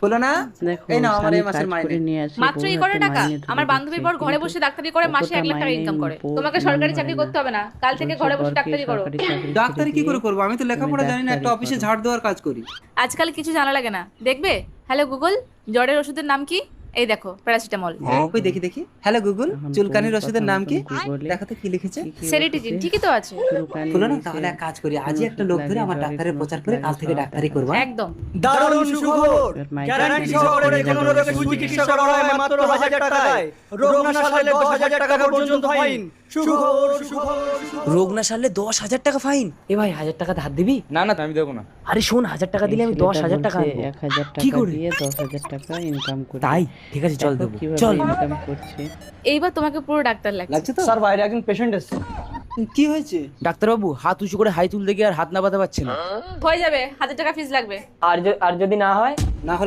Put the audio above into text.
হলো না? দেখো এই নাও আমার এই স্বামী মাসের কাজ মাইনে। করে নিয়ে আসে, মাত্র এই বউ করে হাতে টাকা? মাইনে তুলে আমার বান্ধবীর দিচ্ছে, বর ঘরে কিন্তু বসে ডাক্তারি করে মাসে অতটা 1 লাখ টাকা মাইনে ইনকাম করে। বউ তোমাকে মনে সরকারি হয় চাকরি না। করতে হবে না, কাল থেকে বলছে ঘরে বসে বরকে ডাক্তারি করো। সরকারি চাকরি ডাক্তারি ছেড়ে কি করে দিয়ে করবো? আমি তো লেখাপড়া জানি না, একটা ডাক্তারি অফিসে করো। ঝাড় দেওয়ার কাজ করি। আজকাল কিছু জানা লাগে না, দেখবে। হ্যালো গুগল, জ্বরের ওষুধের নাম কি? এই দেখো, প্যারাসিটামল। ওই দেখি দেখি। হ্যালো গুগল, এখন চুলকানির বউর ওষুধের কথা নাম কি? মতন Google-এ দেখো তো কি লিখেছে। কি কি সেরিটিজিন, ওষুধে ঠিকই তো আছে। চুলকানি হলো না? হয়েছে, তাহলে এক কাজ করি, কোন আজই একটা ওষুধ লোক ধরে লাগে, আমার জ্বরের ডাক্তারের কোন প্রচার ওষুধ করে লাগে, কাল থেকে সব ডাক্তারি দেখাবো। করবো। একদম। দারুণ সুখবর! এবার মাইকে গ্যারান্টি নিয়ে সহকারে চলে যে কোনো যাবো। রোগের সুচিকিৎসা করা হয় মাত্র 1000 টাকায়। রোগ না সারলে 10,000 টাকা পর্যন্ত ফাইন। সুখবর, সুখবর, সুখবর। রোগ না সারলে 10,000 টাকা ফাইন। এ ভাই 1000 টাকা ধার দিবি? না না আমি দেবো না। আরে শোন, 1000 টাকা দিলে আমি 10,000 টাকা আনবো। 1,000 কি টাকা করে? দিয়ে 10,000 টাকা ইনকাম করি। তাই ঠিক আছে, চল দেখো দেবো, কিভাবে চল। ইনকাম করছে। এইবার তোমাকে পুরো ডাক্তার লাগছে। লাগছে তো? স্যার বাইরে একজন পেশেন্ট এসেছে। কি হয়েছে? ডাক্তারবাবু হাত উঁচু করে হাই তুলতে গিয়ে আর হাত নামাতে পারছে না। হয়ে যাবে, 1000 টাকা ফিস লাগবে। আর যদি না হয়? না হলে